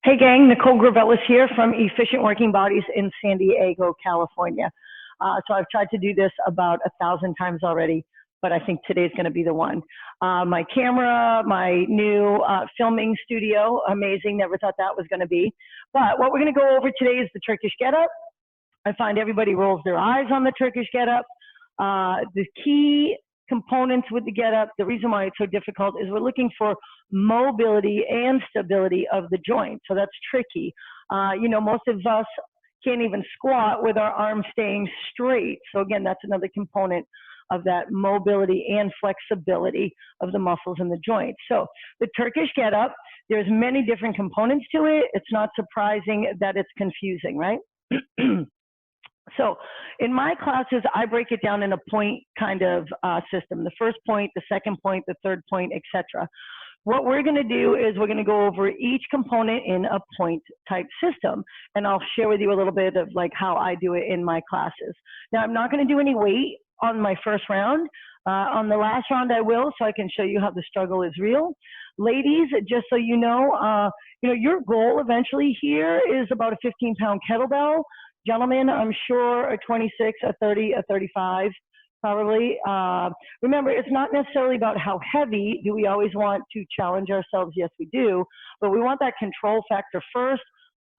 Hey gang, Nicole Grevelis here from Efficient Working Bodies in San Diego, California. So I've tried to do this about 1,000 times already, but I think today's going to be the one. My camera, my new filming studio, amazing. Never thought that was going to be. But what we're going to go over today is the Turkish Get-Up. I find everybody rolls their eyes on the Turkish Get-Up. The key components with the Get-Up, the reason why it's so difficult is we're looking for mobility and stability of the joint. So that's tricky. Most of us can't even squat with our arms staying straight. So again, that's another component of that mobility and flexibility of the muscles in the joint. So the Turkish Get-Up, there's many different components to it. It's not surprising that it's confusing, right? So in my classes, I break it down in a point kind of system. The first point, the second point, the third point, etc. What we're going to do is we're going to go over each component in a point type system. And I'll share with you a little bit of like how I do it in my classes. Now, I'm not going to do any weight on my first round. On the last round, I will, so I can show you how the struggle is real. Ladies, just so you know, your goal eventually here is about a 15-pound kettlebell. Gentlemen, I'm sure a 26, a 30, a 35, probably. Remember, it's not necessarily about how heavy. Do we always want to challenge ourselves? Yes, we do. But we want that control factor first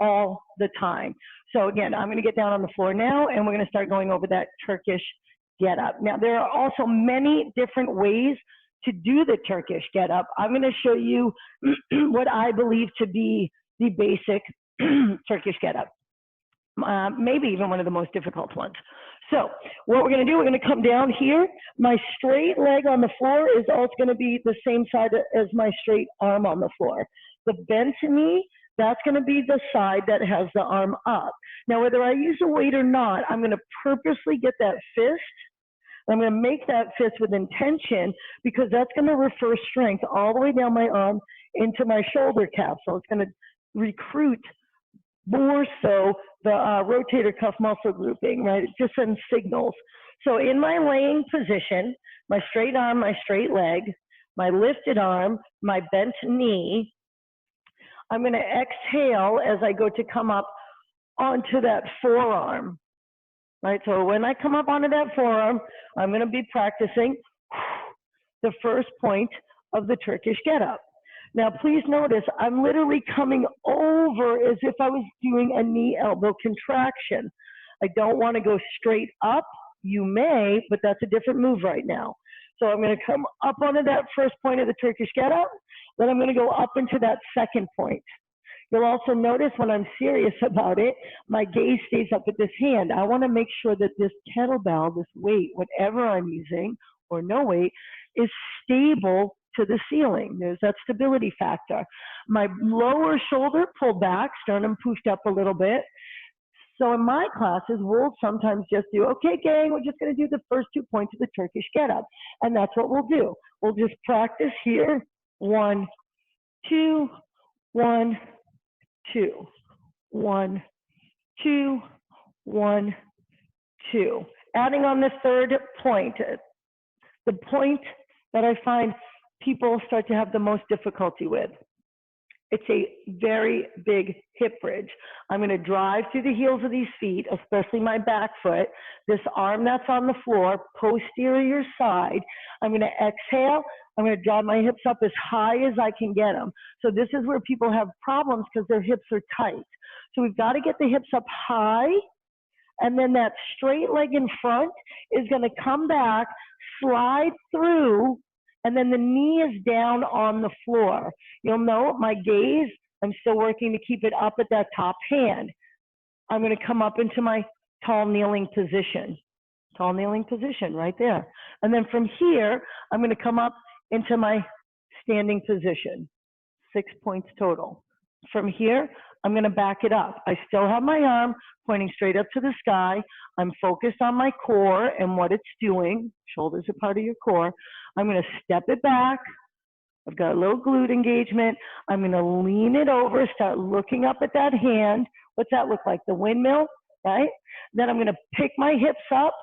all the time. So again, I'm going to get down on the floor now, and we're going to start going over that Turkish Get-Up. Now, there are also many different ways to do the Turkish Get-Up. I'm going to show you what I believe to be the basic Turkish Get-Up. Maybe even one of the most difficult ones. So what we're going to do, we're going to come down here. My straight leg on the floor is also going to be the same side as my straight arm on the floor. The bent knee, that's going to be the side that has the arm up. Now, whether I use a weight or not, I'm going to purposely get that fist. I'm going to make that fist with intention because that's going to refer strength all the way down my arm into my shoulder cap. So it's going to recruit more so the rotator cuff muscle grouping, right? It just sends signals. So in my laying position, my straight arm, my straight leg, my lifted arm, my bent knee, I'm going to exhale as I go to come up onto that forearm, right? So when I come up onto that forearm, I'm going to be practicing the first point of the Turkish Get-Up. Now, please notice, I'm literally coming over as if I was doing a knee-elbow contraction. I don't want to go straight up. You may, but that's a different move right now. So I'm going to come up onto that first point of the Turkish Get-Up. Then I'm going to go up into that second point. You'll also notice when I'm serious about it, my gaze stays up at this hand. I want to make sure that this kettlebell, this weight, whatever I'm using, or no weight, is stable to the ceiling. There's that stability factor. My lower shoulder pulled back, sternum pushed up a little bit. So in my classes, we'll sometimes just do, okay, gang, we're just going to do the first 2 points of the Turkish Get-Up. And that's what we'll do. We'll just practice here. 1, 2, 1, 2, 1, 2, 1, 2. Adding on the third point, the point that I find people start to have the most difficulty with. It's a very big hip bridge. I'm going to drive through the heels of these feet, especially my back foot, this arm that's on the floor, posterior side. I'm going to exhale. I'm going to drive my hips up as high as I can get them. So this is where people have problems because their hips are tight. So we've got to get the hips up high, and then that straight leg in front is going to come back, slide through, and then the knee is down on the floor. You'll note my gaze, I'm still working to keep it up at that top hand. I'm going to come up into my tall kneeling position. Tall kneeling position right there. And then from here, I'm going to come up into my standing position. 6 points total. From here, I'm going to back it up. I still have my arm pointing straight up to the sky. I'm focused on my core and what it's doing. Shoulders are part of your core. I'm going to step it back. I've got a little glute engagement. I'm going to lean it over, start looking up at that hand. What's that look like? The windmill, right? Then I'm going to pick my hips up,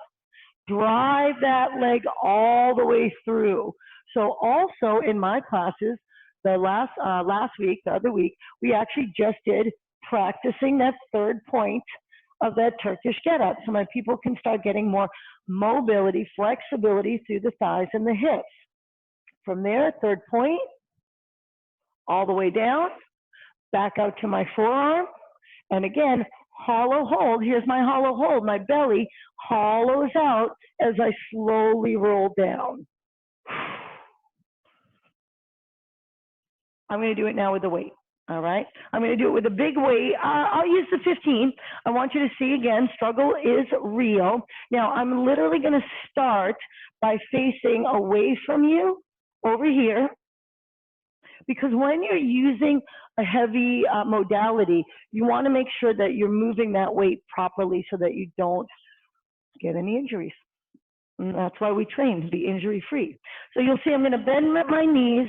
drive that leg all the way through. So also in my classes, the last week, the other week, we actually just did practicing that third point of that Turkish get-up, so my people can start getting more mobility, flexibility through the thighs and the hips. From there, third point, all the way down, back out to my forearm, and again, hollow hold. Here's my hollow hold. My belly hollows out as I slowly roll down. I'm going to do it now with the weight. All right. I'm going to do it with a big weight. I'll use the 15. I want you to see again, struggle is real. Now, I'm literally going to start by facing away from you over here, because when you're using a heavy modality, you want to make sure that you're moving that weight properly so that you don't get any injuries. And that's why we train, to be injury-free. So you'll see I'm going to bend my knees.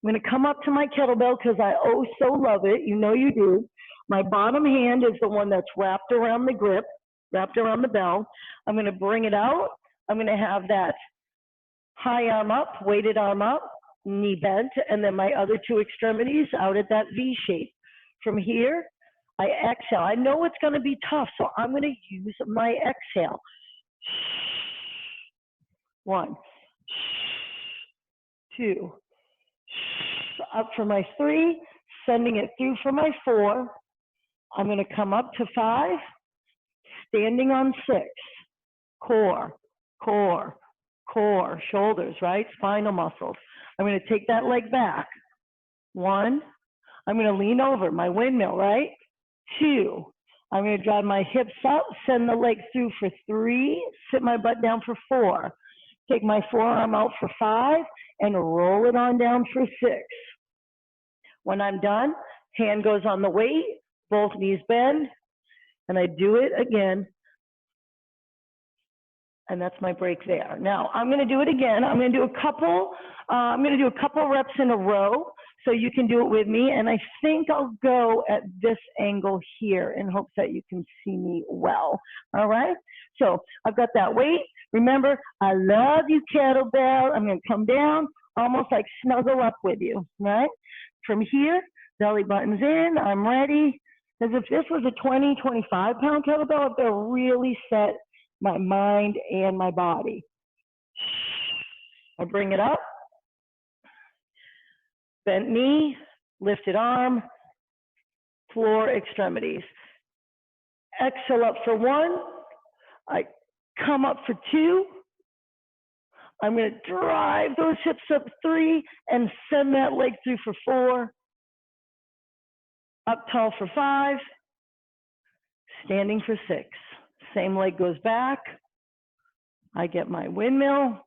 I'm going to come up to my kettlebell because I oh so love it. You know you do. My bottom hand is the one that's wrapped around the grip, wrapped around the bell. I'm going to bring it out. I'm going to have that high arm up, weighted arm up, knee bent, and then my other two extremities out at that V shape. From here, I exhale. I know it's going to be tough, so I'm going to use my exhale. 1, 2, up for my 3, sending it through for my 4. I'm going to come up to 5, standing on 6. Core, core, core, shoulders, right? Spinal muscles. I'm going to take that leg back. 1, I'm going to lean over, my windmill, right? 2, I'm going to drive my hips up, send the leg through for 3, sit my butt down for 4. Take my forearm out for 5 and roll it on down for 6. When I'm done, hand goes on the weight, both knees bend, and I do it again. And that's my break there. Now I'm going to do it again. I'm going to do a couple. Reps in a row, so you can do it with me. And I think I'll go at this angle here in hopes that you can see me well. All right. So I've got that weight. Remember, I love you, kettlebell. I'm going to come down, almost like snuggle up with you. Right. From here, belly buttons in. I'm ready. As if this was a 20, 25-pound kettlebell, I've got to really set my mind and my body. I bring it up, bent knee, lifted arm, floor extremities. Exhale up for 1. I come up for 2. I'm going to drive those hips up 3 and send that leg through for 4. Up tall for 5. Standing for 6. Same leg goes back. I get my windmill.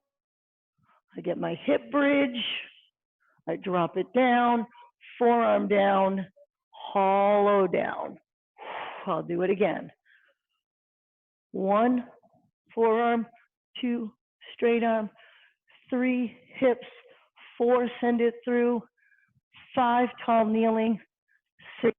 I get my hip bridge. I drop it down, forearm down, hollow down. I'll do it again. 1, forearm, 2, straight arm, 3, hips, 4, send it through, 5, tall kneeling, 6.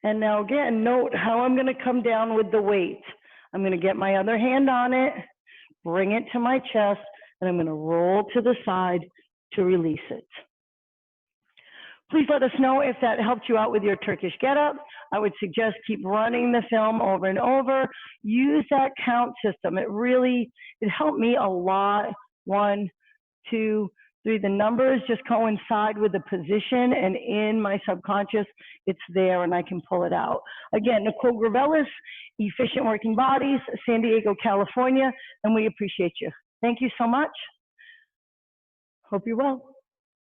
And now again, note how I'm going to come down with the weight. I'm going to get my other hand on it, bring it to my chest, and I'm going to roll to the side to release it. Please let us know if that helped you out with your Turkish get-up. I would suggest keep running the film over and over. Use that count system. It helped me a lot. 1, 2, 3. The numbers just coincide with the position, and in my subconscious, it's there and I can pull it out. Again, Nicole Grevelis, Efficient Working Bodies, San Diego, California, and we appreciate you. Thank you so much. Hope you're well.